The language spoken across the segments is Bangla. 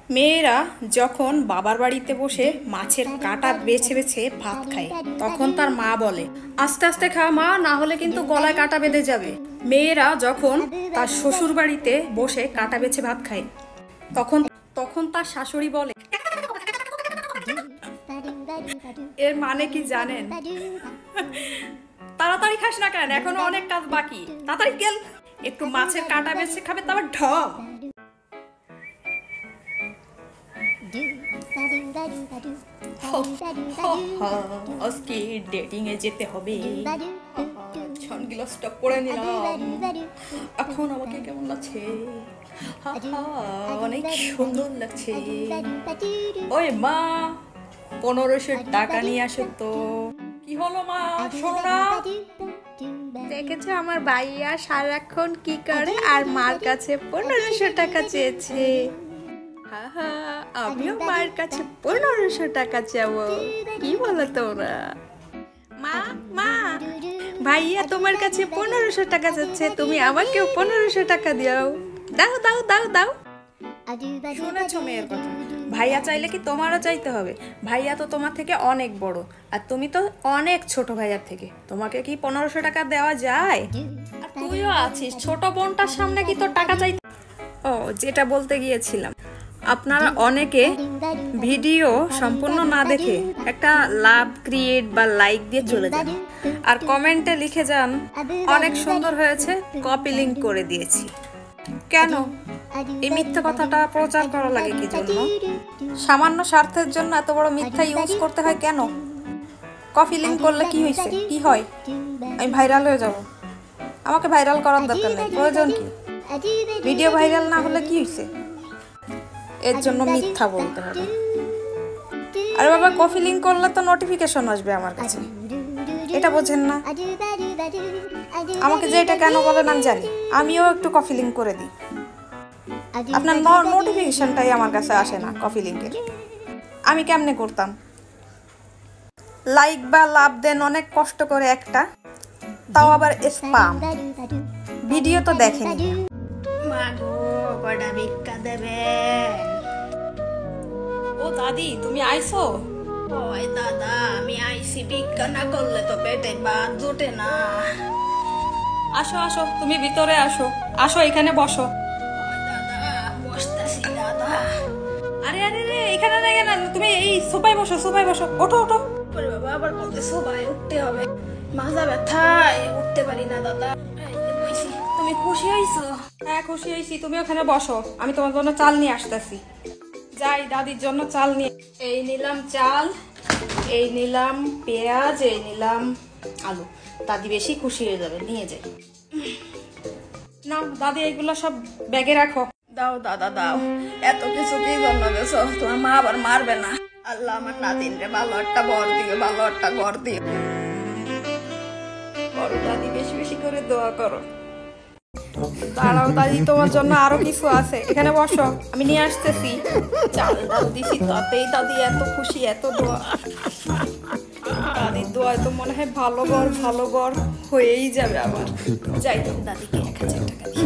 মেয়েরা যখন বাবার বাড়িতে বসে মাছের কাঁটা বেছে বেছে ভাত খায়, তখন তার মা বলে, আস্তে আস্তে খা মা, না হলে কিন্তু গলায় কাঁটা বেঁধে যাবে। মেয়েরা যখন তার শ্বশুর বাড়িতে বসে কাঁটা বেছে ভাত খায়, তখন তখন তার শাশুড়ি বলে, এর মানে কি জানেন? তাড়াতাড়ি খাস না কেন, এখনো অনেক কাজ বাকি, তাড়াতাড়ি গেল, একটু মাছের কাঁটা বেছে খাবে, তারপর ঢম। আজকে ডেটিং এ যেতে হবে, সানগ্লাসটা পরে নিলাম, এখন আমাকে কেমন লাগছে? অনেক সুন্দর লাগছে। ওই মা, 1500 টাকা নিয়ে আসো তো। কি হলো মা, শোনো না? দেখেছো আমার ভাইয়া সারাক্ষণ কি করে, আর মার কাছে 1500 টাকা চেয়েছে। আমিও মার কাছে 1500 টাকা চাবো। কি বলো তোমরা? মা মা, ভাইয়া তোমার কাছে 1500 টাকা চাচ্ছে, তুমি আমাকেও 1500 টাকা দাও। দাও দাও দাও দাও। শুনেছো মেয়ের কথা? ভাইয়া চাইলে কি তোমারও চাইতে হবে? ভাইয়া তো তোমার থেকে অনেক বড়, আর তুমি তো অনেক ছোট ভাইয়ার থেকে। তোমাকে কি 1500 টাকা দেওয়া যায়? আর তুইও আছিস, ছোট বোনটার সামনে কি তোর টাকা চাইতে? ও, যেটা বলতে গিয়েছিলাম, আপনারা অনেকে ভিডিও সম্পূর্ণ না দেখে একটা লাভ ক্রিয়েট বা লাইক দিয়ে চলে যান, আর কমেন্টে লিখে যান অনেক সুন্দর হয়েছে, কপি লিংক করে দিয়েছি। কেন এই মিথ্যা কথাটা প্রচার করা লাগে? কি জন্য? সামান্য স্বার্থের জন্য এত বড় মিথ্যা ইউজ করতে হয় কেন? কপি লিংক করলে কি হয়েছে, কি হয়? আমি ভাইরাল হয়ে যাব? আমাকে ভাইরাল করার দরকার নেই, প্রয়োজন কি? ভিডিও ভাইরাল না হলে কি হয়েছে? এর জন্য মিথ্যা বলতে হবে? আরে বাবা, কপি লিংক করলে তো নোটিফিকেশন আসবে আমার কাছে, এটা বোঝেন না? আমাকে যে এটা কেন বলেন আমি জানি, আমিও একটু কপি লিংক করে দিই, আপনার নোটিফিকেশনটাই আমার কাছে আসে না কপি লিংকের। আমি কেমনে করতাম? লাইক বা লাভ দেন অনেক কষ্ট করে একটা, তাও আবার স্প্যাম ভিডিও তো দেখেনি। মাগো, কটা ভিক্ষা দেবেন? ও দাদি, তুমি আইছো? ওই দাদা, আমি আইসি, ভিক্ষা না করলে তো পেটে ভাত জোটে না। আসো আসো, তুমি ভিতরে আসো, আসো এখানে বসো। বসতেছি দাদা। আরে আরে রে, এখানে না, এখানে তুমি এই সোফায় বসো, সোফায় বসো, ওঠো ওঠো। বাবা, আবার বলতে সবাই উঠতে হবে, মাজা ব্যথায় উঠতে পারি না দাদা। তুমি খুশি হয়েছো? হ্যাঁ খুশি হয়েছি, তুমি ওখানে বসো, আমি তোমার জন্য চাল নিয়ে আসতেছি। যাই দাদির জন্য চাল নিয়ে। এই নিলাম চাল, এই নিলাম পেঁয়াজ, এই নিলাম আলু। দাদি বেশি খুশি হয়ে যাবে, নিয়ে যাই। নাও দাদি, এগুলো সব ব্যাগে রাখো। দাও দাদা দাও, এত কিছু কি জন্য গেছো? তোমার মা আবার মারবে না? আল্লাহ আমার নাতিন রে ভালো একটা ঘর দিও, ভালো একটা ঘর দিও। করো দাদি, বেশি বেশি করে দোয়া করো। দাঁড়াও দাদি, তোমার জন্য আরো কিছু আছে, এখানে বসো, আমি নিয়ে আসতেছি। চাল ডাল দিছি, তাতেই দাদি এত খুশি, এত দোয়া। দাদির দোয়ায় তো মনে হয় ভালো ঘর হয়েই যাবে আমার। যাই, দাদিকে 1000 টাকা দিই।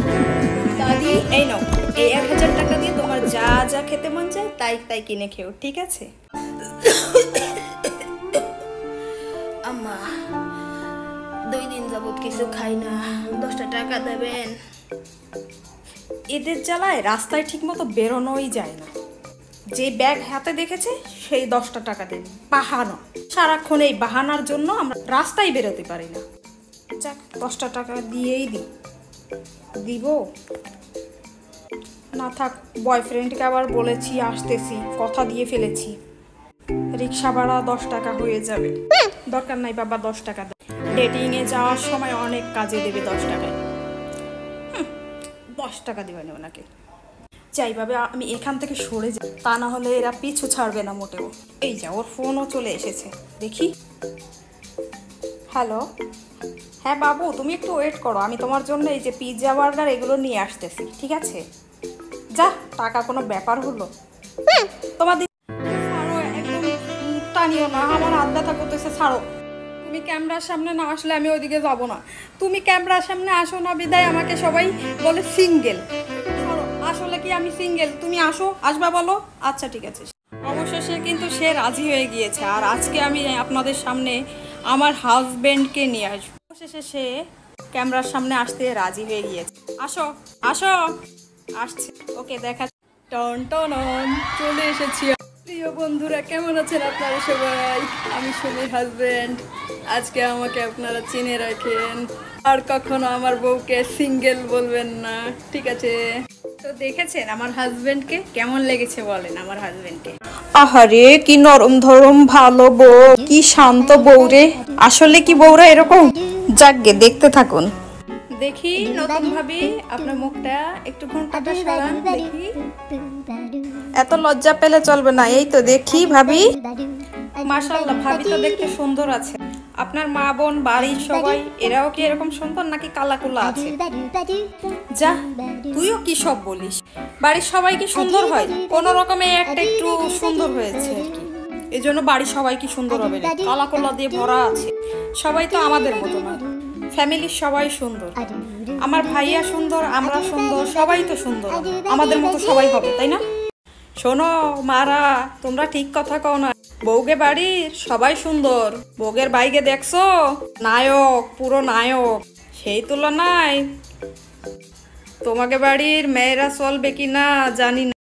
দাদি এই নাও, এই 1000 টাকা দিয়ে তোমার যা যা খেতে মন চায় তাই তাই কিনে খেও, ঠিক আছে? আম্মা, 2 দিন যাবত কিছু খাই না, 10টা টাকা দেবেন? এদের জ্বালায় রাস্তায় ঠিক মতো বেরোনোই যায় না। যে ব্যাগ হাতে দেখেছে সেই 10টা টাকা দেবে, বাহানা। সারাক্ষণ এই বাহানার জন্য আমরা রাস্তায় বেরোতে পারি না। যাক, 10টা টাকা দিয়েই দিব না, থাক। বয়ফ্রেন্ডকে আবার বলেছি আসতেছি, কথা দিয়ে ফেলেছি, রিক্সা ভাড়া 10 টাকা হয়ে যাবে। দরকার নাই বাবা, 10 টাকা দেয়, ডেটিং এ যাওয়ার সময় অনেক কাজে দেবে 10 টাকায়। 10 টাকা দিবেন ওনাকে। যাইভাবে আমি এখান থেকে সরে যাই, তা না হলে এরা পিছু ছাড়বে না মোটেও। এই যা, ওর ফোনও চলে এসেছে, দেখি। হ্যালো, হ্যাঁ বাবু, তুমি একটু ওয়েট করো, আমি তোমার জন্য এই যে পিৎজা বার্গার এগুলো নিয়ে আসতেছি, ঠিক আছে? যা, টাকা কোনো ব্যাপার হলো? তোমার ছাড়ো, একদম টানিও না, আমার হাত ব্যথা করতেছে, ছাড়ো। তুমি ক্যামেরার সামনে না আসলে আমি ওইদিকে যাব না। তুমি ক্যামেরার সামনে আসো না বিদায় আমাকে সবাই বলে সিঙ্গেল। আসলে কি আমি সিঙ্গেল, তুমি আসবা বলো। আচ্ছা ঠিক আছে। অবশেষে কিন্তু সে রাজি হয়ে গিয়েছে, আর আজকে আমি আপনাদের সামনে আমার হাজবেন্ডকে নিয়ে আসবো। অবশেষে সে ক্যামেরার সামনে আসতে রাজি হয়ে গিয়েছে। আসো আসো, আসছে। ওকে দেখা। টন টন চলে এসেছি। প্রিয় বন্ধুরা, কেমন আছেন আপনারা সবাই? আমি সুমির হাজবেন্ড। আজকে আমাকে আপনারা চিনে রাখেন, আর কখনো আমার বউকে সিঙ্গেল বলবেন না, ঠিক আছে? তো দেখেছেন আমার হাজবেন্ডকে, কেমন লেগেছে বলেন আমার হাজবেন্ডকে? আহারে কি নরম ধরম ভালো বউ, কি শান্ত বউ রে। আসলে কি বউরা এরকম? যাকগে, দেখতে থাকুন। দেখি নতুন ভাবি, আপনার মুখটা একটু ঘন্টাটা সরান দেখি। এত লজ্জা পেলে চলবে না। এই তো দেখি ভাবি। মাশাআল্লাহ, ভাবি তো দেখতে সুন্দর আছে। আপনার মা বোন বাড়ির সবাই এরাও কি এরকম সুন্দর নাকি কালাকুলা আছে? যা, তুইও কি সব বলিস। বাড়ির সবাই কি সুন্দর হয়? কোন রকমে একটা একটু সুন্দর হয়েছে আর কি, এই জন্য বাড়ির সবাই কি সুন্দর হবে না? কালাকুলা দিয়ে ভরা আছে। সবাই তো আমাদের মতো না, ফ্যামিলির সবাই সুন্দর। আমার ভাইয়া সুন্দর, আমরা সুন্দর, সবাই তো সুন্দর। আমাদের মতো সবাই হবে, তাই না? শোনো মারা, তোমরা ঠিক কথা কও না। বউগে বাড়ির সবাই সুন্দর, বউগের বাইকে দেখছো, নায়ক, পুরো নায়ক। সেই তুলনায় তোমাকে বাড়ির মেয়েরা চলবে কিনা জানি না।